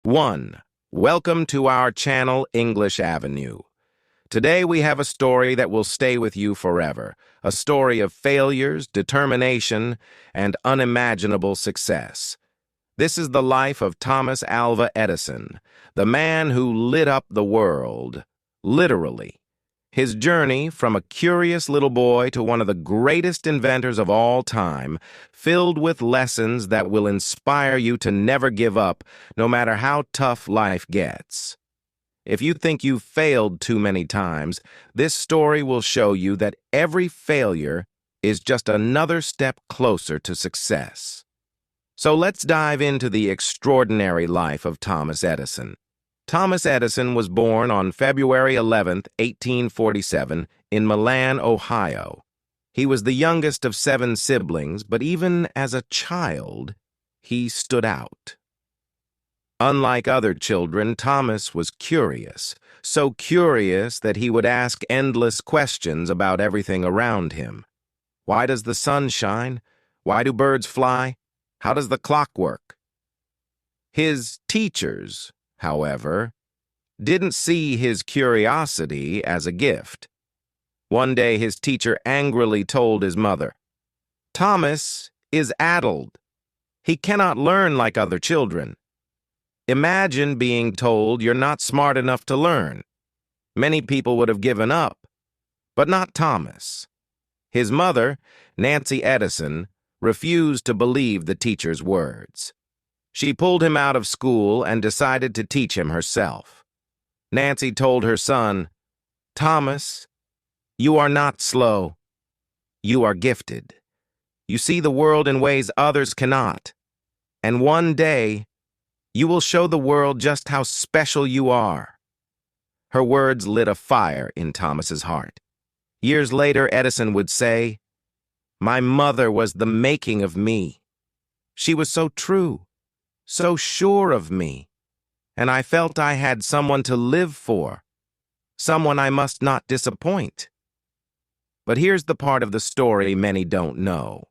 1. Welcome to our channel, English Avenue. Today we have a story that will stay with you forever, a story of failures, determination, and unimaginable success. This is the life of Thomas Alva Edison, the man who lit up the world, literally. His journey from a curious little boy to one of the greatest inventors of all time, filled with lessons that will inspire you to never give up, no matter how tough life gets. If you think you've failed too many times, this story will show you that every failure is just another step closer to success. So let's dive into the extraordinary life of Thomas Edison. Thomas Edison was born on February 11, 1847, in Milan, Ohio. He was the youngest of 7 siblings, but even as a child, he stood out. Unlike other children, Thomas was curious, so curious that he would ask endless questions about everything around him. Why does the sun shine? Why do birds fly? How does the clock work? His teachers, however, didn't see his curiosity as a gift. One day his teacher angrily told his mother, "Thomas is addled. He cannot learn like other children." Imagine being told you're not smart enough to learn. Many people would have given up, but not Thomas. His mother, Nancy Edison, refused to believe the teacher's words. She pulled him out of school and decided to teach him herself. Nancy told her son, "Thomas, you are not slow. You are gifted. You see the world in ways others cannot. And one day, you will show the world just how special you are." Her words lit a fire in Thomas's heart. Years later, Edison would say, "My mother was the making of me. She was so true, so sure of me, and I felt I had someone to live for, someone I must not disappoint." But here's the part of the story many don't know.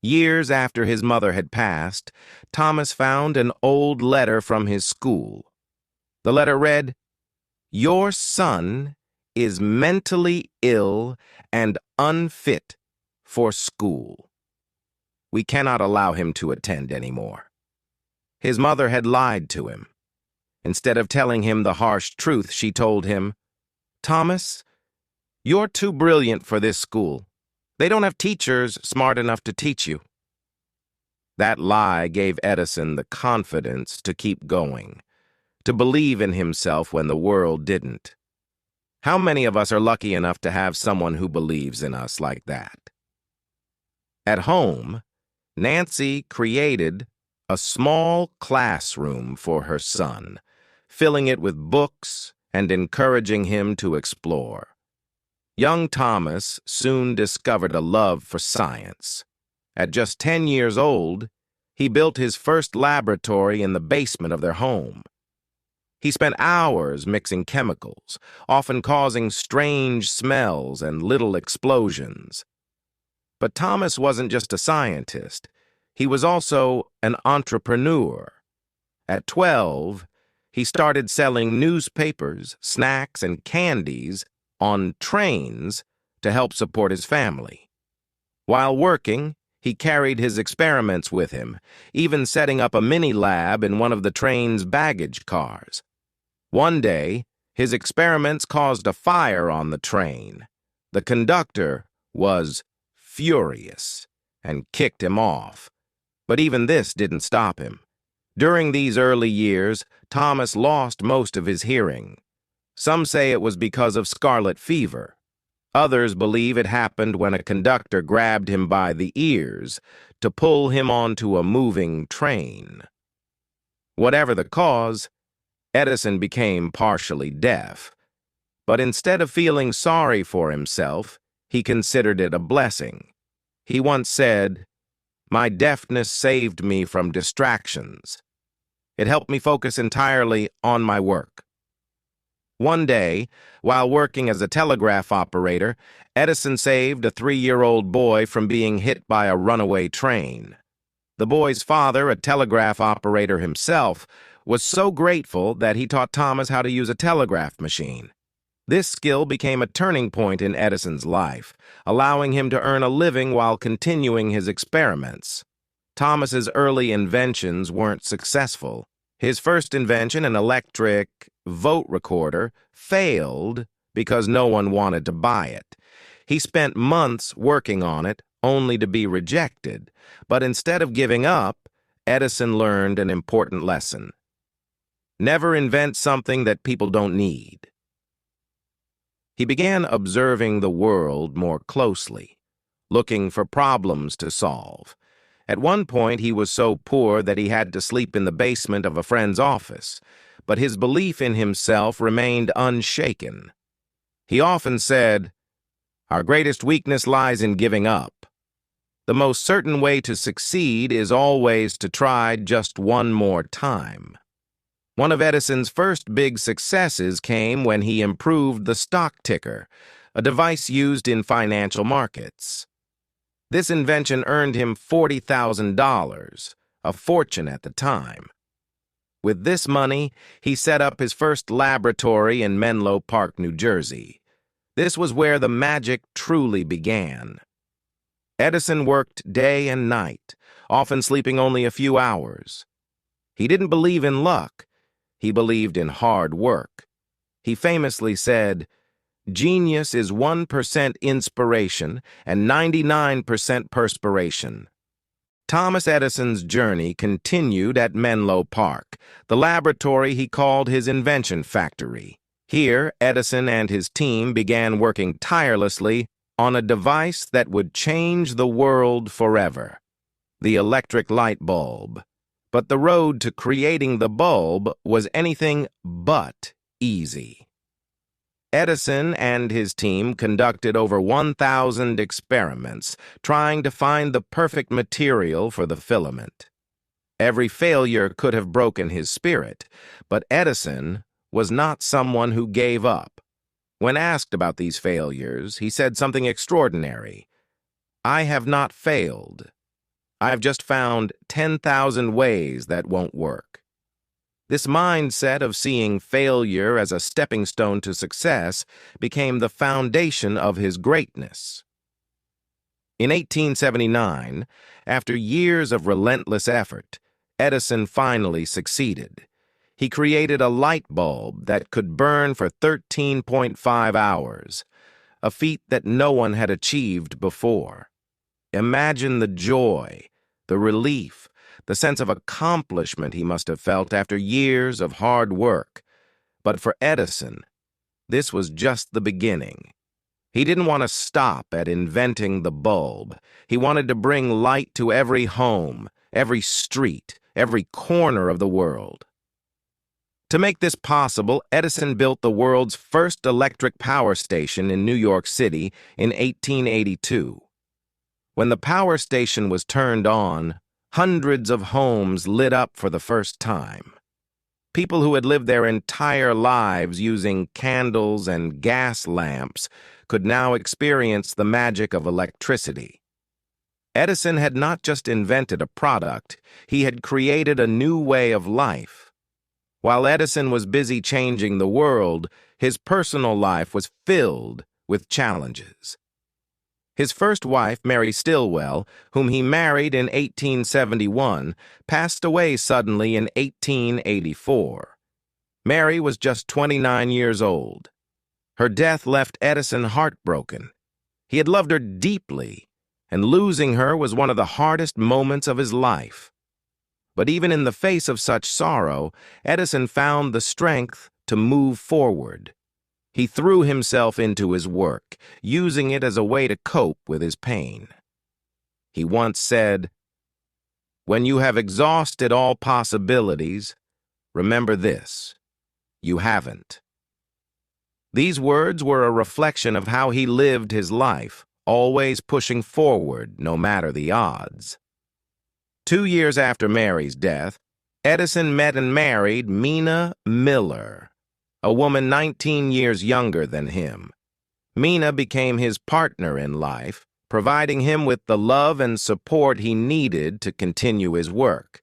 Years after his mother had passed, Thomas found an old letter from his school. The letter read, "Your son is mentally ill and unfit for school. We cannot allow him to attend anymore." His mother had lied to him. Instead of telling him the harsh truth, she told him, "Thomas, you're too brilliant for this school. They don't have teachers smart enough to teach you." That lie gave Edison the confidence to keep going, to believe in himself when the world didn't. How many of us are lucky enough to have someone who believes in us like that? At home, Nancy created a small classroom for her son, filling it with books and encouraging him to explore. Young Thomas soon discovered a love for science. At just 10 years old, he built his first laboratory in the basement of their home. He spent hours mixing chemicals, often causing strange smells and little explosions. But Thomas wasn't just a scientist. He was also an entrepreneur. At 12, he started selling newspapers, snacks, and candies on trains to help support his family. While working, he carried his experiments with him, even setting up a mini lab in one of the train's baggage cars. One day, his experiments caused a fire on the train. The conductor was furious and kicked him off. But even this didn't stop him. During these early years, Thomas lost most of his hearing. Some say it was because of scarlet fever. Others believe it happened when a conductor grabbed him by the ears to pull him onto a moving train. Whatever the cause, Edison became partially deaf. But instead of feeling sorry for himself, he considered it a blessing. He once said, "My deafness saved me from distractions. It helped me focus entirely on my work." One day, while working as a telegraph operator, Edison saved a 3-year-old boy from being hit by a runaway train. The boy's father, a telegraph operator himself, was so grateful that he taught Thomas how to use a telegraph machine. This skill became a turning point in Edison's life, allowing him to earn a living while continuing his experiments. Thomas's early inventions weren't successful. His first invention, an electric vote recorder, failed because no one wanted to buy it. He spent months working on it, only to be rejected. But instead of giving up, Edison learned an important lesson. Never invent something that people don't need. He began observing the world more closely, looking for problems to solve. At one point, he was so poor that he had to sleep in the basement of a friend's office, but his belief in himself remained unshaken. He often said, "Our greatest weakness lies in giving up. The most certain way to succeed is always to try just one more time." One of Edison's first big successes came when he improved the stock ticker, a device used in financial markets. This invention earned him $40,000, a fortune at the time. With this money, he set up his first laboratory in Menlo Park, New Jersey. This was where the magic truly began. Edison worked day and night, often sleeping only a few hours. He didn't believe in luck. He believed in hard work. He famously said, "Genius is 1% inspiration and 99% perspiration." Thomas Edison's journey continued at Menlo Park, the laboratory he called his invention factory. Here, Edison and his team began working tirelessly on a device that would change the world forever: the electric light bulb. But the road to creating the bulb was anything but easy. Edison and his team conducted over 1,000 experiments, trying to find the perfect material for the filament. Every failure could have broken his spirit, but Edison was not someone who gave up. When asked about these failures, he said something extraordinary. "I have not failed. I've just found 10,000 ways that won't work." This mindset of seeing failure as a stepping stone to success became the foundation of his greatness. In 1879, after years of relentless effort, Edison finally succeeded. He created a light bulb that could burn for 13.5 hours, a feat that no one had achieved before. Imagine the joy, the relief, the sense of accomplishment he must have felt after years of hard work. But for Edison, this was just the beginning. He didn't want to stop at inventing the bulb. He wanted to bring light to every home, every street, every corner of the world. To make this possible, Edison built the world's first electric power station in New York City in 1882. When the power station was turned on, hundreds of homes lit up for the first time. People who had lived their entire lives using candles and gas lamps could now experience the magic of electricity. Edison had not just invented a product, he had created a new way of life. While Edison was busy changing the world, his personal life was filled with challenges. His first wife, Mary Stilwell, whom he married in 1871, passed away suddenly in 1884. Mary was just 29 years old. Her death left Edison heartbroken. He had loved her deeply, and losing her was one of the hardest moments of his life. But even in the face of such sorrow, Edison found the strength to move forward. He threw himself into his work, using it as a way to cope with his pain. He once said, "When you have exhausted all possibilities, remember this: you haven't." These words were a reflection of how he lived his life, always pushing forward no matter the odds. 2 years after Mary's death, Edison met and married Mina Miller, a woman 19 years younger than him. Mina became his partner in life, providing him with the love and support he needed to continue his work.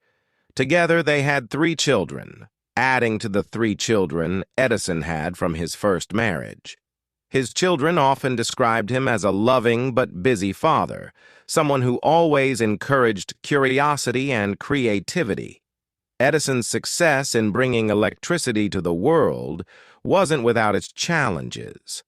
Together they had 3 children, adding to the 3 children Edison had from his first marriage. His children often described him as a loving but busy father, someone who always encouraged curiosity and creativity. Edison's success in bringing electricity to the world wasn't without its challenges.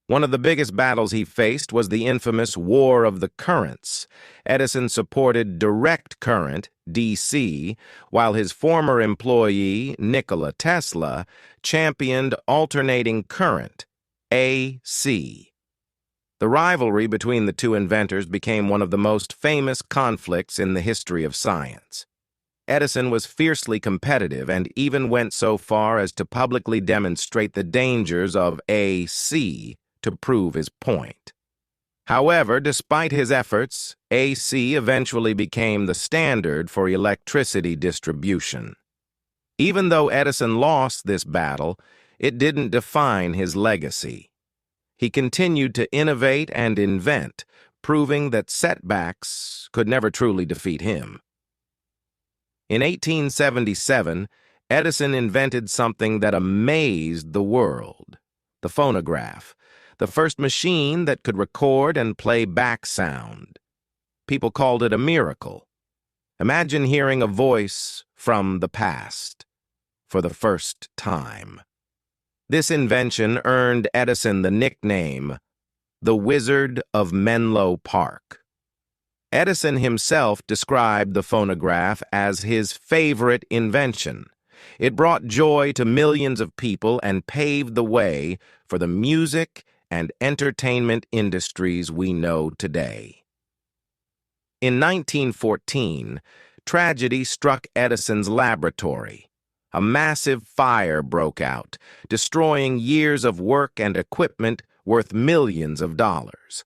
One of the biggest battles he faced was the infamous War of the Currents. Edison supported direct current, DC, while his former employee, Nikola Tesla, championed alternating current, AC. The rivalry between the two inventors became one of the most famous conflicts in the history of science. Edison was fiercely competitive and even went so far as to publicly demonstrate the dangers of AC to prove his point. However, despite his efforts, AC eventually became the standard for electricity distribution. Even though Edison lost this battle, it didn't define his legacy. He continued to innovate and invent, proving that setbacks could never truly defeat him. In 1877, Edison invented something that amazed the world: the phonograph, the first machine that could record and play back sound. People called it a miracle. Imagine hearing a voice from the past for the first time. This invention earned Edison the nickname, the Wizard of Menlo Park. Edison himself described the phonograph as his favorite invention. It brought joy to millions of people and paved the way for the music and entertainment industries we know today. In 1914, tragedy struck Edison's laboratory. A massive fire broke out, destroying years of work and equipment worth millions of dollars.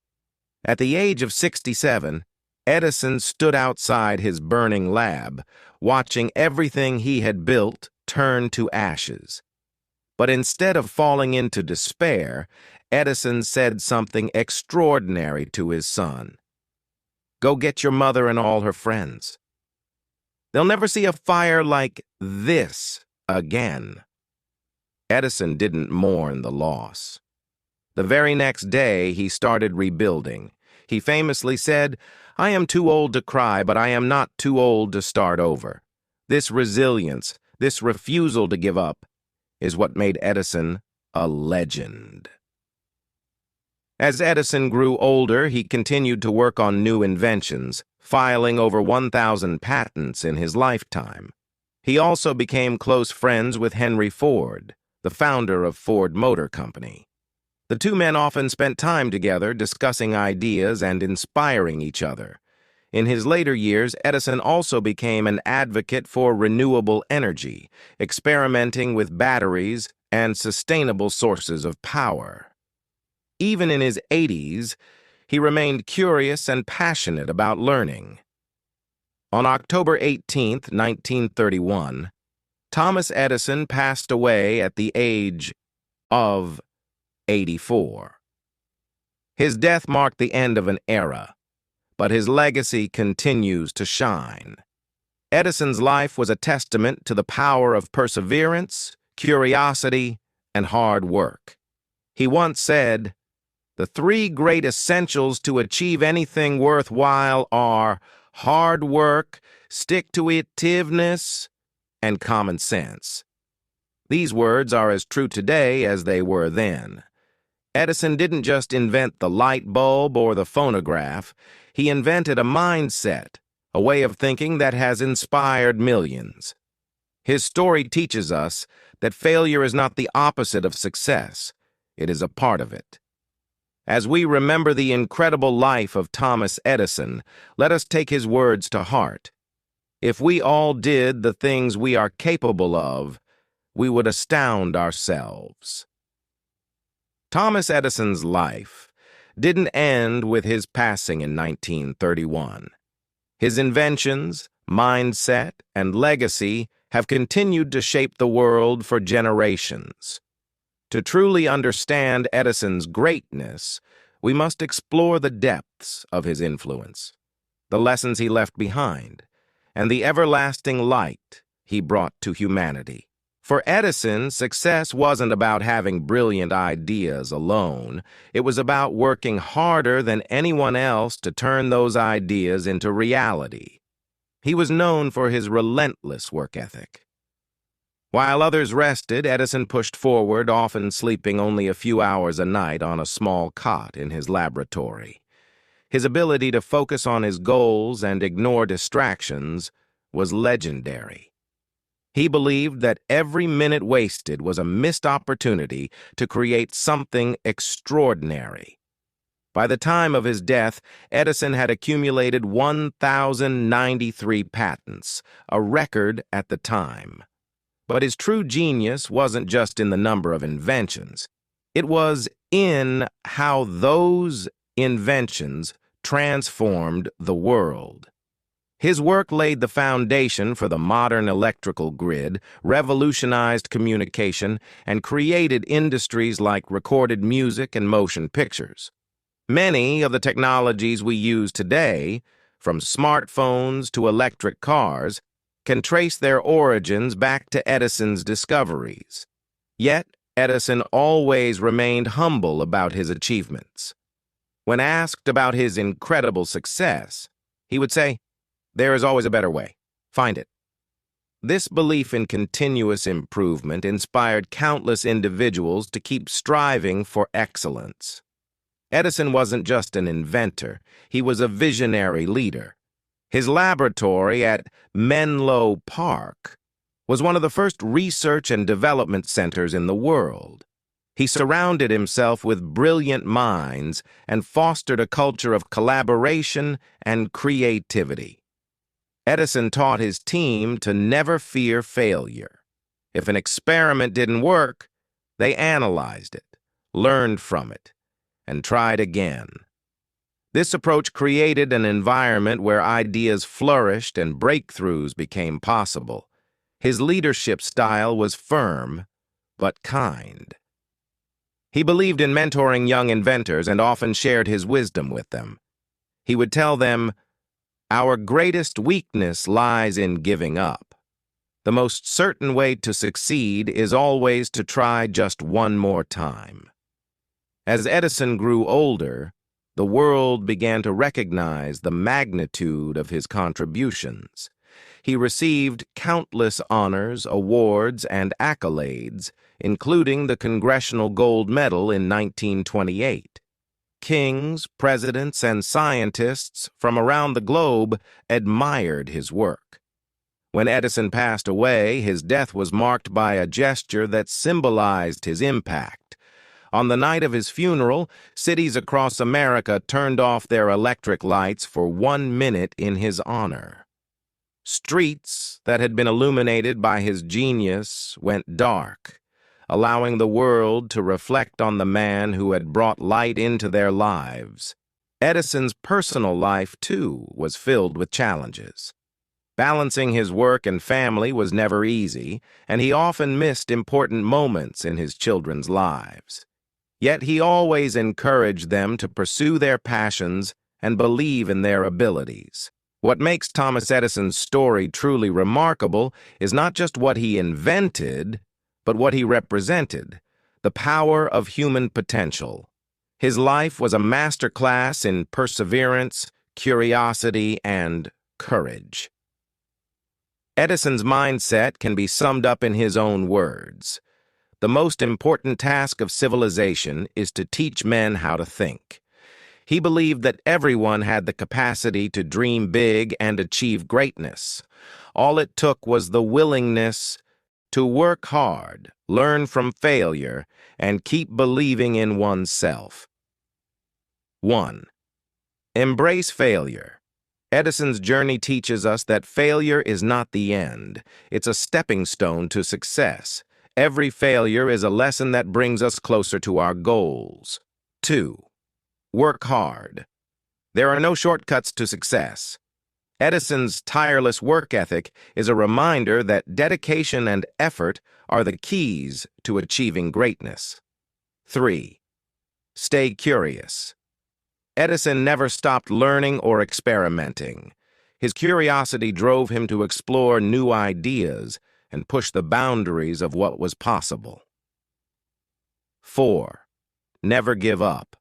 At the age of 67, Edison stood outside his burning lab, watching everything he had built turn to ashes. But instead of falling into despair, Edison said something extraordinary to his son. "Go get your mother and all her friends. They'll never see a fire like this again." Edison didn't mourn the loss. The very next day, he started rebuilding. He famously said, "I am too old to cry, but I am not too old to start over." This resilience, this refusal to give up, is what made Edison a legend. As Edison grew older, he continued to work on new inventions, filing over 1,000 patents in his lifetime. He also became close friends with Henry Ford, the founder of Ford Motor Company. The two men often spent time together discussing ideas and inspiring each other. In his later years, Edison also became an advocate for renewable energy, experimenting with batteries and sustainable sources of power. Even in his 80s, he remained curious and passionate about learning. On October 18, 1931, Thomas Edison passed away at the age of 84. His death marked the end of an era, but his legacy continues to shine. Edison's life was a testament to the power of perseverance, curiosity, and hard work. He once said, "The 3 great essentials to achieve anything worthwhile are hard work, stick-to-itiveness, and common sense." These words are as true today as they were then. Edison didn't just invent the light bulb or the phonograph. He invented a mindset, a way of thinking that has inspired millions. His story teaches us that failure is not the opposite of success. It is a part of it. As we remember the incredible life of Thomas Edison, let us take his words to heart. If we all did the things we are capable of, we would astound ourselves. Thomas Edison's life didn't end with his passing in 1931. His inventions, mindset, and legacy have continued to shape the world for generations. To truly understand Edison's greatness, we must explore the depths of his influence, the lessons he left behind, and the everlasting light he brought to humanity. For Edison, success wasn't about having brilliant ideas alone. It was about working harder than anyone else to turn those ideas into reality. He was known for his relentless work ethic. While others rested, Edison pushed forward, often sleeping only a few hours a night on a small cot in his laboratory. His ability to focus on his goals and ignore distractions was legendary. He believed that every minute wasted was a missed opportunity to create something extraordinary. By the time of his death, Edison had accumulated 1,093 patents, a record at the time. But his true genius wasn't just in the number of inventions. It was in how those inventions transformed the world. His work laid the foundation for the modern electrical grid, revolutionized communication, and created industries like recorded music and motion pictures. Many of the technologies we use today, from smartphones to electric cars, can trace their origins back to Edison's discoveries. Yet, Edison always remained humble about his achievements. When asked about his incredible success, he would say, "There is always a better way. Find it." This belief in continuous improvement inspired countless individuals to keep striving for excellence. Edison wasn't just an inventor, he was a visionary leader. His laboratory at Menlo Park was one of the first research and development centers in the world. He surrounded himself with brilliant minds and fostered a culture of collaboration and creativity. Edison taught his team to never fear failure. If an experiment didn't work, they analyzed it, learned from it, and tried again. This approach created an environment where ideas flourished and breakthroughs became possible. His leadership style was firm, but kind. He believed in mentoring young inventors and often shared his wisdom with them. He would tell them, "Our greatest weakness lies in giving up. The most certain way to succeed is always to try just one more time." As Edison grew older, the world began to recognize the magnitude of his contributions. He received countless honors, awards, and accolades, including the Congressional Gold Medal in 1928. Kings, presidents, and scientists from around the globe admired his work. When Edison passed away, his death was marked by a gesture that symbolized his impact. On the night of his funeral, cities across America turned off their electric lights for 1 minute in his honor. Streets that had been illuminated by his genius went dark, allowing the world to reflect on the man who had brought light into their lives. Edison's personal life, too, was filled with challenges. Balancing his work and family was never easy, and he often missed important moments in his children's lives. Yet he always encouraged them to pursue their passions and believe in their abilities. What makes Thomas Edison's story truly remarkable is not just what he invented, but what he represented, the power of human potential. His life was a masterclass in perseverance, curiosity, and courage. Edison's mindset can be summed up in his own words. The most important task of civilization is to teach men how to think. He believed that everyone had the capacity to dream big and achieve greatness. All it took was the willingness to work hard, learn from failure, and keep believing in oneself. 1. Embrace failure. Edison's journey teaches us that failure is not the end. It's a stepping stone to success. Every failure is a lesson that brings us closer to our goals. 2. Work hard. There are no shortcuts to success. Edison's tireless work ethic is a reminder that dedication and effort are the keys to achieving greatness. 3. Stay curious. Edison never stopped learning or experimenting. His curiosity drove him to explore new ideas, and push the boundaries of what was possible. 4. Never give up.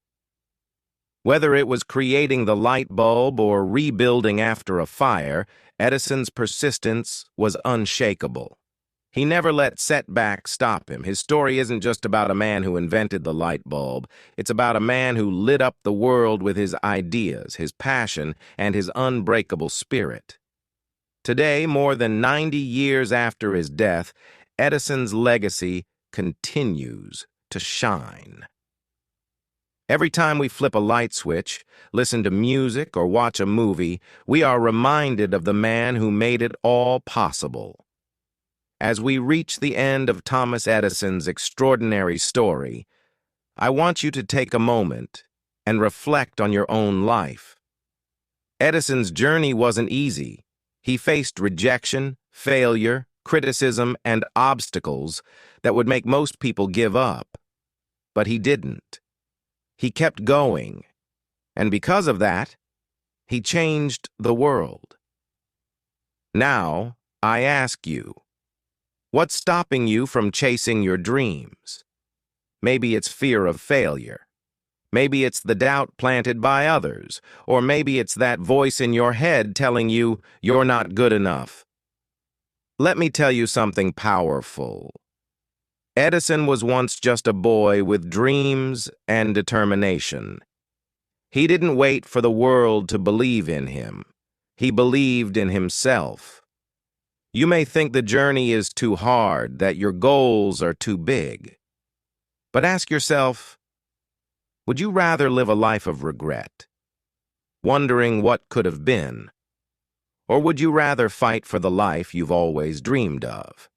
Whether it was creating the light bulb or rebuilding after a fire, Edison's persistence was unshakable. He never let setbacks stop him. His story isn't just about a man who invented the light bulb. It's about a man who lit up the world with his ideas, his passion, and his unbreakable spirit. Today, more than 90 years after his death, Edison's legacy continues to shine. Every time we flip a light switch, listen to music, or watch a movie, we are reminded of the man who made it all possible. As we reach the end of Thomas Edison's extraordinary story, I want you to take a moment and reflect on your own life. Edison's journey wasn't easy. He faced rejection, failure, criticism, and obstacles that would make most people give up. But he didn't. He kept going, and because of that, he changed the world. Now, I ask you, what's stopping you from chasing your dreams? Maybe it's fear of failure. Maybe it's the doubt planted by others, or maybe it's that voice in your head telling you you're not good enough. Let me tell you something powerful. Edison was once just a boy with dreams and determination. He didn't wait for the world to believe in him. He believed in himself. You may think the journey is too hard, that your goals are too big. But ask yourself, would you rather live a life of regret, wondering what could have been? Or would you rather fight for the life you've always dreamed of?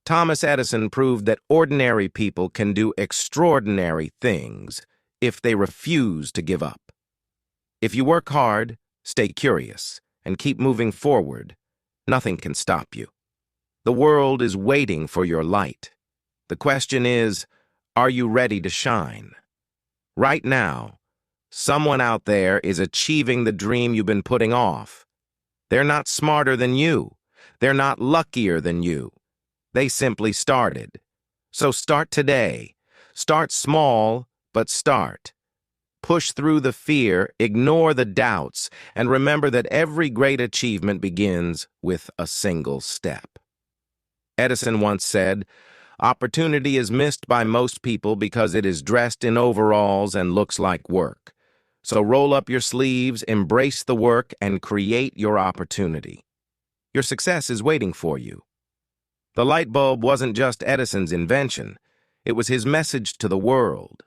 Thomas Edison proved that ordinary people can do extraordinary things if they refuse to give up. If you work hard, stay curious, and keep moving forward, nothing can stop you. The world is waiting for your light. The question is, are you ready to shine? Right now, someone out there is achieving the dream you've been putting off. They're not smarter than you. They're not luckier than you. They simply started. So start today. Start small, but start. Push through the fear, ignore the doubts, and remember that every great achievement begins with a single step. Edison once said, "Opportunity is missed by most people because it is dressed in overalls and looks like work. So roll up your sleeves, embrace the work, and create your opportunity. Your success is waiting for you." The light bulb wasn't just Edison's invention. It was his message to the world.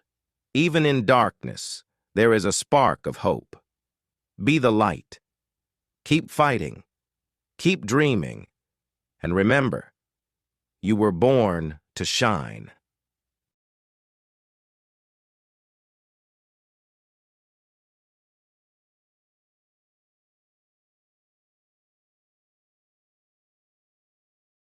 Even in darkness, there is a spark of hope. Be the light. Keep fighting. Keep dreaming. And remember, you were born to shine.